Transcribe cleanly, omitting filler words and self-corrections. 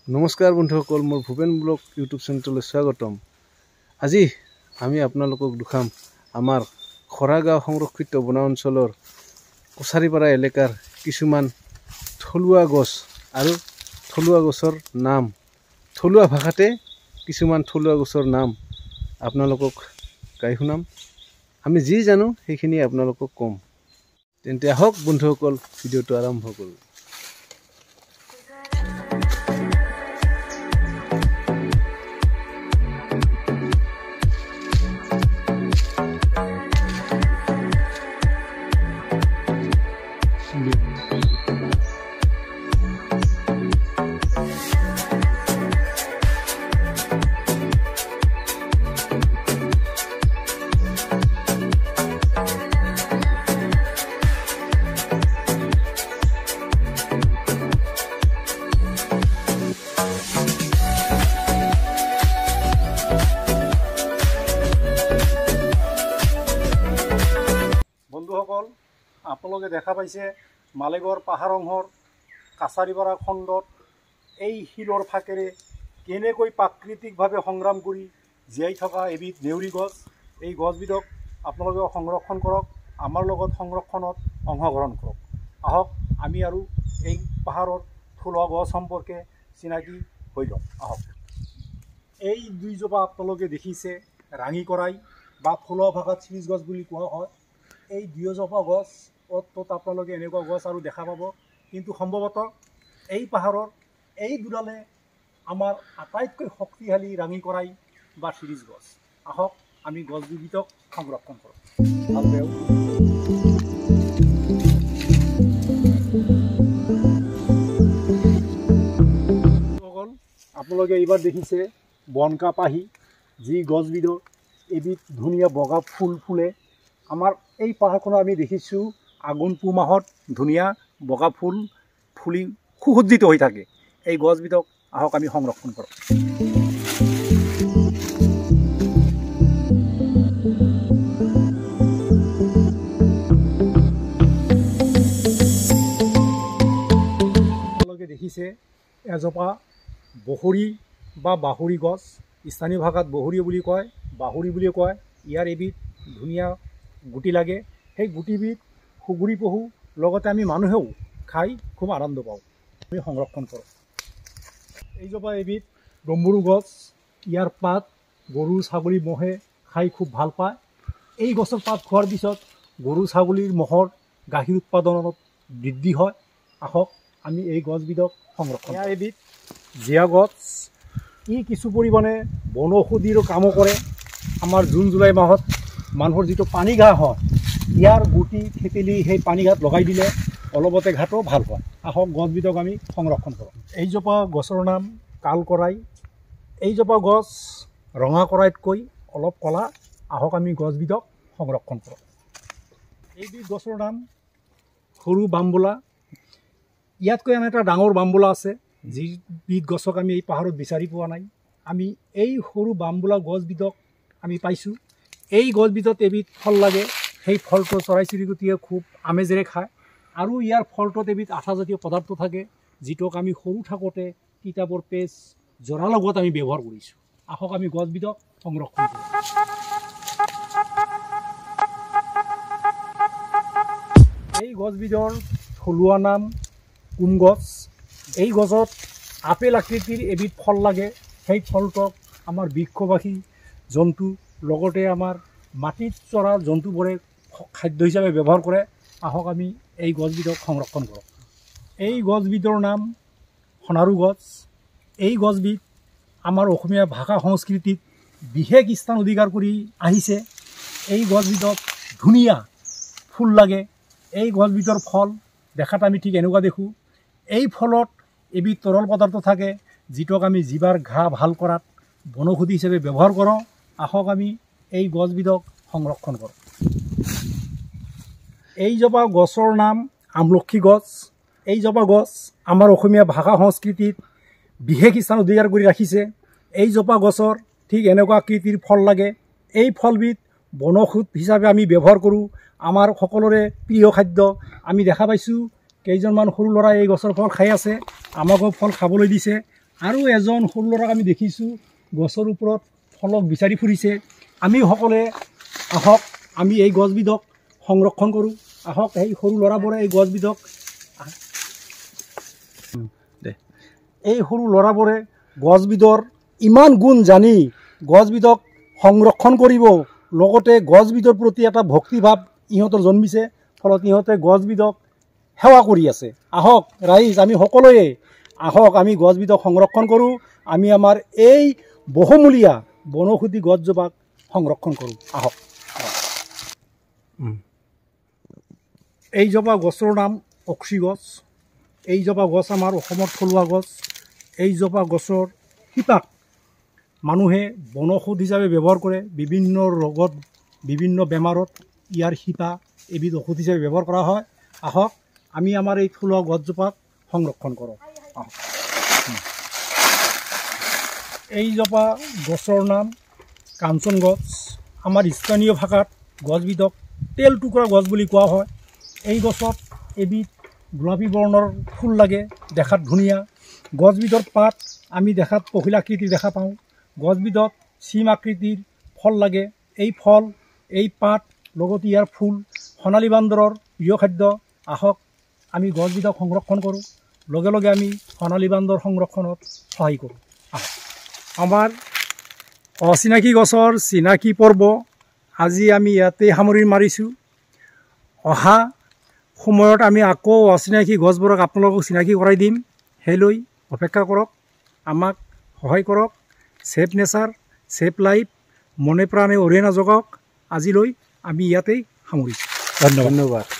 নমস্কাৰ বন্ধুসকল, মোৰ ভূপেন ব্লগ ইউটিউব চেনেললৈ স্বাগতম। আজি আমি আপোনালোকক দেখাম আমাৰ খৰাগাঁও সংৰক্ষিত বনাঞ্চলৰ কছাৰীপাৰা এলেকাৰ কিছুমান থলুৱা গছ আৰু থলুৱা গছৰ নাম, থলুৱা ভাষাতে কিছুমান থলুৱা গছৰ নাম আপোনালোকক গাই শুনাম। আমি যি জানো সেইখিনি আপোনালোকক ক'ম। তেন্তে আহক বন্ধুসকল, ভিডিঅ'টো আৰম্ভ কৰোঁ। বন্ধুসকল, আপোনালোকে দেখা পাইছে মালেগড় পাহাৰংহৰ কাছাৰীপাৰা খণ্ডত এই শিলৰ ফাকেৰে কেনেকৈ প্ৰাকৃতিকভাৱে সংগ্ৰাম কৰি জীয়াই থকা এবিধ নেউৰী গছ। এই গছবিধক আপোনালোকে সংৰক্ষণ কৰক, আমাৰ লগত সংৰক্ষণত অংশগ্ৰহণ কৰক। আহক আমি আৰু এই পাহাৰৰ থলুৱা গছ সম্পৰ্কে চিনাকি হৈ লওঁ। আহক, এই দুইজোপা আপোনালোকে দেখিছে ৰাঙি কৰাই বা থলুৱা ভাষাত চিৰিজ গছ বুলি কোৱা হয়। এই দুয়োজোপা গছ ত'ত আপোনালোকে এনেকুৱা গছ আৰু দেখা পাব, কিন্তু সম্ভৱতঃ এই পাহাৰৰ এই দুডালে আমাৰ আটাইতকৈ শক্তিশালী ৰাঙি কৰাই বা চিৰিজ গছ। আহক আমি গছ দুবিধক সংৰক্ষণ কৰোঁ। ভালকৈ আপোনালোকে এইবাৰ দেখিছে বনকা পাহি, যি গছবিধৰ এবিধ ধুনীয়া বগা ফুল ফুলে। আমাৰ এই পাহাৰখনত আমি দেখিছোঁ আঘোণ পুহ মাহত ধুনীয়া বগা ফুল ফুলি সুসজ্জিত হৈ থাকে। এই গছবিধক আহক আমি সংৰক্ষণ কৰোঁ। আপোনালোকে দেখিছে এজোপা বহৰী বা বাহৰী গছ, স্থানীয় ভাষাত বহৰী বুলি কয়, বাহৰী বুলিও কয়। ইয়াৰ এবিধ ধুনীয়া গুটি লাগে। সেই গুটিবিধ সুগুৰি পহু লগতে আমি মানুহেও খাই খুব আনন্দ পাওঁ। আমি সংৰক্ষণ কৰোঁ। এইজোপা এবিধ ডম্বৰু গছ। ইয়াৰ পাত গৰু ছাগলী মহে খাই খুব ভাল পায়। এই গছৰ পাত খোৱাৰ পিছত গৰু ছাগলীৰ মহৰ গাখীৰ উৎপাদনত বৃদ্ধি হয়। আহক আমি এই গছবিধক সংৰক্ষণ। ইয়াৰ এবিধ জীয়া গছ। ই কিছু পৰিমাণে বনৌষধিৰো কামো কৰে। আমাৰ জুন জুলাই মাহত মানুহৰ যিটো পানী ঘাঁ হয়, ইয়াৰ গুটি থেতেলি সেই পানী ঘাট লগাই দিলে অলপতে ঘাটো ভাল হয়। আহক গছবিধক আমি সংৰক্ষণ কৰোঁ। এইজোপা গছৰ নাম কাল কৰাই। এইজোপা গছ ৰঙা কৰাইতকৈ অলপ ক'লা। আহক আমি গছবিধক সংৰক্ষণ কৰোঁ। এইবিধ গছৰ নাম সৰু বাম্বোলা। ইয়াতকৈ আন এটা ডাঙৰ বাম্বোলা আছে, যিবিধ গছক আমি এই পাহাৰত বিচাৰি পোৱা নাই। আমি এই সৰু বাম্বোলা গছবিধক আমি পাইছোঁ। এই গছবিধত এবিধ ফল লাগে। সেই ফলটো চৰাই চিৰিকটিয়ে খুব আমেজেৰে খায়। আৰু ইয়াৰ ফলটোত এবিধ আঠাজাতীয় পদাৰ্থ থাকে, যিটোক আমি সৰু থাকোঁতে কিতাপৰ পেজ জৰাৰ লগত আমি ব্যৱহাৰ কৰিছোঁ। আহক আমি গছবিধক সংৰক্ষণ কৰোঁ। এই গছবিধৰ থলুৱা নাম কুম গছ। এই গছত আপেল আকৃতিৰ এবিধ ফল লাগে। সেই ফলটোক আমাৰ বৃক্ষবাসী জন্তু লগতে আমাৰ মাটিত চৰা জন্তুবোৰে খাদ্য হিচাপে ব্যৱহাৰ কৰে। আহক আমি এই গছবিধক সংৰক্ষণ কৰোঁ। এই গছবিধৰ নাম সোণাৰু গছ। এই গছবিধ আমাৰ অসমীয়া ভাষা সংস্কৃতিত বিশেষ স্থান অধিকাৰ কৰি আহিছে। এই গছবিধত ধুনীয়া ফুল লাগে। এই গছবিধৰ ফল দেখাত আমি ঠিক এনেকুৱা দেখোঁ। এই ফলত এবিধ তৰল পদাৰ্থ থাকে, যিটোক আমি জিভাৰ ঘাঁ ভাল কৰাত বনৌষধি হিচাপে ব্যৱহাৰ কৰোঁ। আহক আমি এই গছবিধক সংৰক্ষণ কৰোঁ। এইজোপা গছৰ নাম আমলখি গছ। এইজোপা গছ আমাৰ অসমীয়া ভাষা সংস্কৃতিত বিশেষ স্থান অধিকাৰ কৰি ৰাখিছে। এইজোপা গছৰ ঠিক এনেকুৱা আকৃতিৰ ফল লাগে। এই ফলবিধ বনৌষধ হিচাপে আমি ব্যৱহাৰ কৰোঁ। আমাৰ সকলোৰে প্ৰিয় খাদ্য। আমি দেখা পাইছোঁ কেইজনমান সৰু ল'ৰাই এই গছৰ ফল খাই আছে, আমাকো ফল খাবলৈ দিছে। আৰু এজন সৰু ল'ৰাক আমি দেখিছোঁ গছৰ ওপৰত ফলক বিচাৰি ফুৰিছে। আমি সকলোৱে আহক আমি এই গছবিধক সংৰক্ষণ কৰোঁ। আহক এই সৰু ল'ৰাবোৰে এই গছবিধক এই সৰু ল'ৰাবোৰে গছবিধৰ ইমান গুণ জানি গছবিধক সংৰক্ষণ কৰিব, লগতে গছবিধৰ প্ৰতি এটা ভক্তিভাৱ ইহঁতৰ জন্মিছে, ফলত ইহঁতে গছবিধক সেৱা কৰি আছে। আহক ৰাইজ আমি সকলোৱে আহক আমি গছবিধক সংৰক্ষণ কৰোঁ। আমি আমাৰ এই বহুমূলীয়া বনৌষধি গছজোপাক সংৰক্ষণ কৰোঁ। আহক। এই জোপা গছৰ নাম অক্সি গছ। এই জোপা গছ আমাৰ অসমৰ থলুৱা গছ। এই জোপা গছৰ শিপাক মানুহে বনৌষধ হিচাপে ব্যৱহাৰ কৰে। বিভিন্ন ৰোগত বিভিন্ন বেমাৰত ইয়াৰ শিপা এবিধ ঔষধ হিচাপে ব্যৱহাৰ কৰা হয়। আহক আমি আমাৰ এই থলুৱা গছজোপাক সংৰক্ষণ কৰোঁ। আহক। এই জোপা গছৰ নাম কাঞ্চন গছ। আমাৰ স্থানীয় ভাষাত গছবিধক তেল টুকুৰা গছ বুলি কোৱা হয়। এই গছত এবিধ গোলাপী বৰ্ণৰ ফুল লাগে, দেখাত ধুনীয়া। গছবিধৰ পাত আমি দেখাত পখিলা আকৃতিৰ দেখা পাওঁ। গছবিধত চিম আকৃতিৰ ফল লাগে। এই ফল এই পাত লগতে ইয়াৰ ফুল সোণালী বান্দৰৰ প্ৰিয় খাদ্য। আহক আমি গছবিধক সংৰক্ষণ কৰোঁ, লগে লগে আমি সোণালী বান্দৰ সংৰক্ষণত সহায় কৰোঁ। আমাৰ অচিনাকি গছৰ চিনাকি পৰ্ব আজি আমি ইয়াতে সামৰি মাৰিছোঁ। অহা সময়ত আমি আকৌ অচিনাকি গছবোৰক আপোনালোকক চিনাকি কৰাই দিম। সেইলৈ অপেক্ষা কৰক, আমাক সহায় কৰক। ছেভ নেচাৰ, ছেভ লাইফ, মনে প্ৰাণে অৰিহণা যোগাওক। আজিলৈ আমি ইয়াতেই সামৰিছোঁ। ধন্যবাদ।